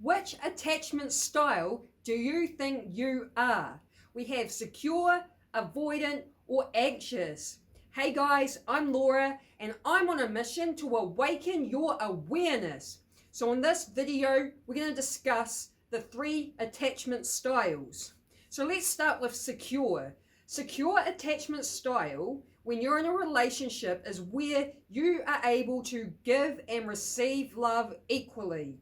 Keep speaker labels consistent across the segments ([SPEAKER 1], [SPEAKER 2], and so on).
[SPEAKER 1] Which attachment style do you think you are? We have secure, avoidant, or anxious. Hey guys, I'm Laura and I'm on a mission to awaken your awareness. So in this video, we're going to discuss the 3 attachment styles. So let's start with secure. Secure attachment style, when you're in a relationship, is where you are able to give and receive love equally.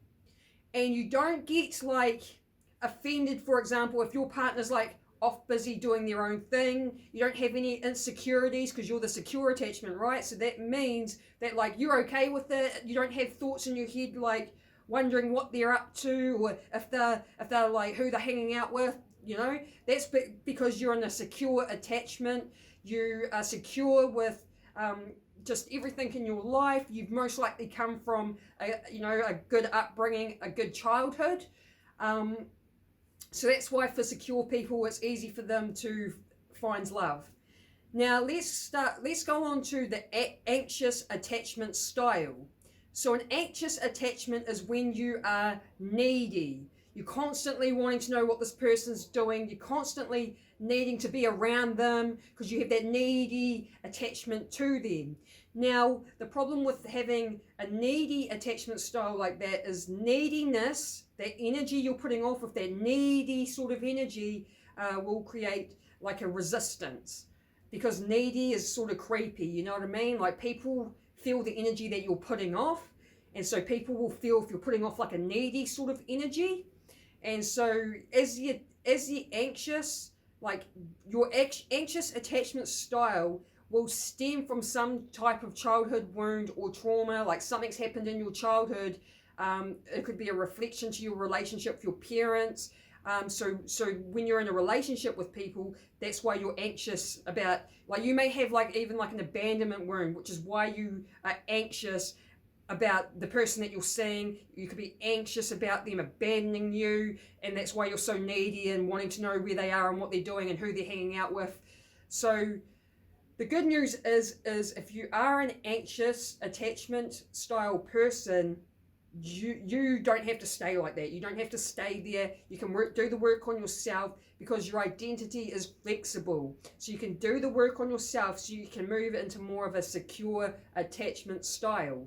[SPEAKER 1] And you don't get like offended, for example, if your partner's like off busy doing their own thing. You don't have any insecurities because you're the secure attachment, right? So that means that like you're okay with it. You don't have thoughts in your head like wondering what they're up to, or if they're like who they're hanging out with. You know, that's because you're in a secure attachment. You are secure with just everything in your life. You've most likely come from a good upbringing, a good childhood. So that's why for secure people, it's easy for them to find love. Now let's go on to the anxious attachment style. So an anxious attachment is when you are needy. You're constantly wanting to know what this person's doing. You're constantly needing to be around them because you have that needy attachment to them. Now, the problem with having a needy attachment style like that is neediness, that energy you're putting off with that needy sort of energy will create like a resistance, because needy is sort of creepy, you know what I mean? Like people feel the energy that you're putting off, and so people will feel if you're putting off like a needy sort of energy. And so as you're anxious, like your anxious attachment style will stem from some type of childhood wound or trauma, like something's happened in your childhood. It could be a reflection to your relationship with your parents. So when you're in a relationship with people, that's why you're anxious about, like you may have like even like an abandonment wound, which is why you are anxious about the person that you're seeing. You could be anxious about them abandoning you, and that's why you're so needy and wanting to know where they are and what they're doing and who they're hanging out with. So the good news is if you are an anxious attachment style person, you don't have to stay like that. You don't have to stay there. You can do the work on yourself, because your identity is flexible. So you can do the work on yourself so you can move into more of a secure attachment style.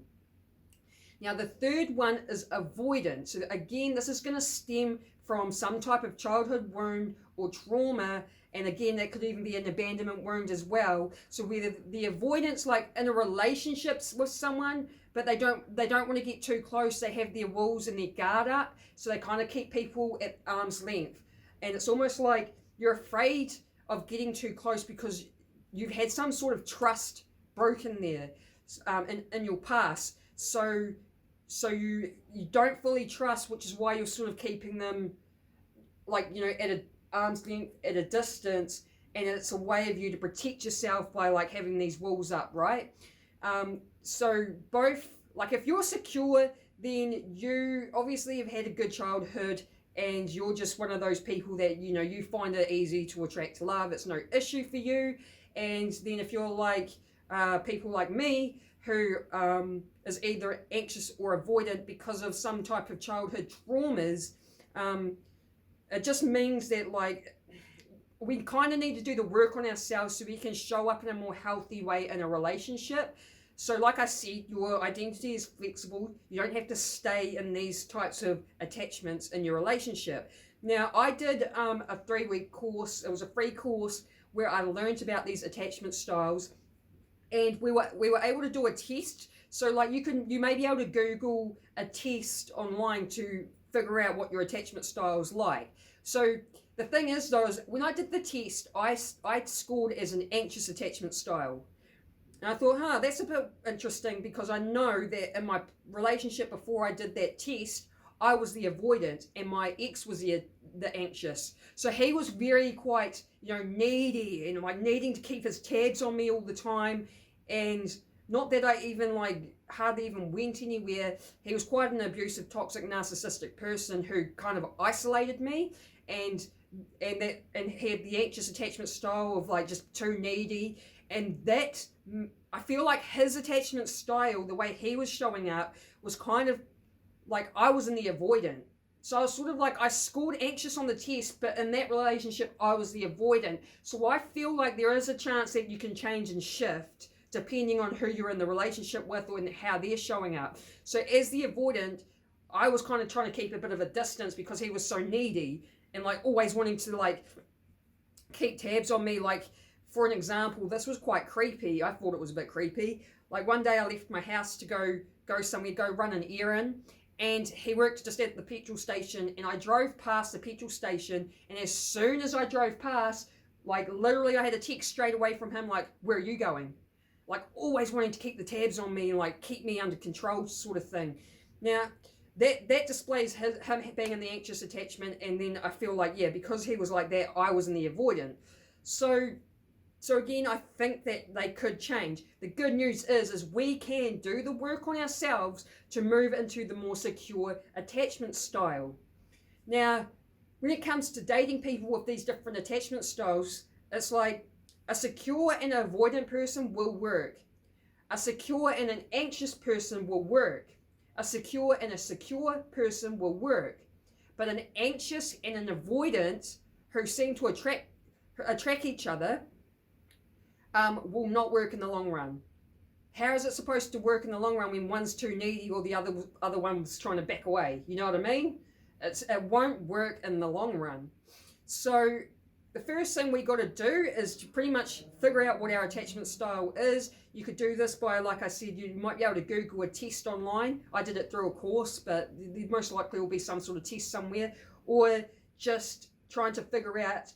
[SPEAKER 1] Now the third one is avoidance. So again, this is going to stem from some type of childhood wound or trauma, and again that could even be an abandonment wound as well. So whether the avoidance, like in a relationships with someone, but they don't want to get too close, they have their walls and their guard up, so they kind of keep people at arm's length. And it's almost like you're afraid of getting too close because you've had some sort of trust broken there in your past. So you don't fully trust, which is why you're sort of keeping them like, you know, at an arm's length, at a distance, and it's a way of you to protect yourself by like having these walls up, right? So both, like if you're secure, then you obviously have had a good childhood and you're just one of those people that, you know, you find it easy to attract love. It's no issue for you. And then if you're like people like me, who is either anxious or avoidant because of some type of childhood traumas, it just means that like we kind of need to do the work on ourselves so we can show up in a more healthy way in a relationship. So like I said, your identity is flexible. You don't have to stay in these types of attachments in your relationship. Now, I did a 3-week course. It was a free course where I learned about these attachment styles, and we were able to do a test. So like you may be able to Google a test online to figure out what your attachment style is like. So the thing is though, is when I did the test, I scored as an anxious attachment style. And I thought, that's a bit interesting, because I know that in my relationship before I did that test, I was the avoidant and my ex was the anxious. So he was very quite, needy and like needing to keep his tabs on me all the time. And not that I even like hardly even went anywhere. He was quite an abusive, toxic, narcissistic person who kind of isolated me, and had the anxious attachment style of like just too needy. And that, I feel like his attachment style, the way he was showing up, was kind of like I was in the avoidant. So I was sort of like, I scored anxious on the test, but in that relationship, I was the avoidant. So I feel like there is a chance that you can change and shift depending on who you're in the relationship with or how they're showing up. So as the avoidant, I was kind of trying to keep a bit of a distance because he was so needy and like always wanting to like keep tabs on me. Like, for an example, this was quite creepy. I thought it was a bit creepy. Like one day I left my house to go somewhere, go run an errand, and he worked just at the petrol station, and I drove past the petrol station, and as soon as I drove past, like literally I had a text straight away from him like, where are you going? Like always wanting to keep the tabs on me and like keep me under control sort of thing. Now that displays him being in the anxious attachment, and then I feel like, yeah, because he was like that, I was in the avoidant. So again, I think that they could change. The good news is we can do the work on ourselves to move into the more secure attachment style. Now, when it comes to dating people with these different attachment styles, it's like a secure and an avoidant person will work. A secure and an anxious person will work. A secure and a secure person will work. But an anxious and an avoidant who seem to attract each other will not work in the long run. How is it supposed to work in the long run when one's too needy or the other one's trying to back away? You know what I mean? It won't work in the long run. So the first thing we got to do is to pretty much figure out what our attachment style is. You could do this by, like I said, you might be able to Google a test online. I did it through a course, but most likely will be some sort of test somewhere, or just trying to figure out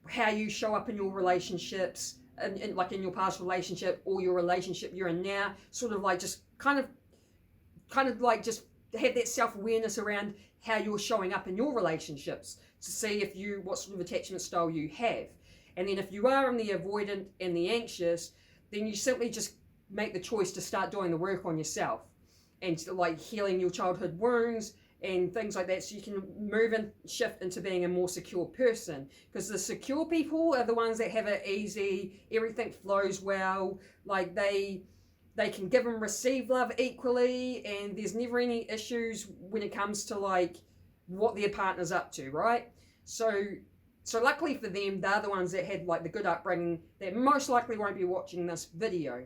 [SPEAKER 1] how you show up in your relationships, and like in your past relationship or your relationship you're in now, sort of like just kind of like just have that self-awareness around how you're showing up in your relationships to see what sort of attachment style you have. And then if you are in the avoidant and the anxious, then you simply just make the choice to start doing the work on yourself and like healing your childhood wounds and things like that, so you can move and shift into being a more secure person. Because the secure people are the ones that have it easy, everything flows well, like they can give and receive love equally, and there's never any issues when it comes to like what their partner's up to, right? So luckily for them, they're the ones that had like the good upbringing that most likely won't be watching this video.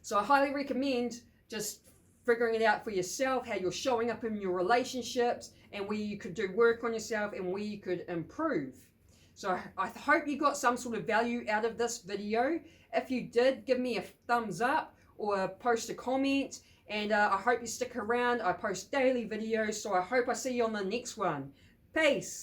[SPEAKER 1] So I highly recommend just figuring it out for yourself, how you're showing up in your relationships, and where you could do work on yourself and where you could improve. So I hope you got some sort of value out of this video. If you did, give me a thumbs up or post a comment, and I hope you stick around. I post daily videos, so I hope I see you on the next one. Peace.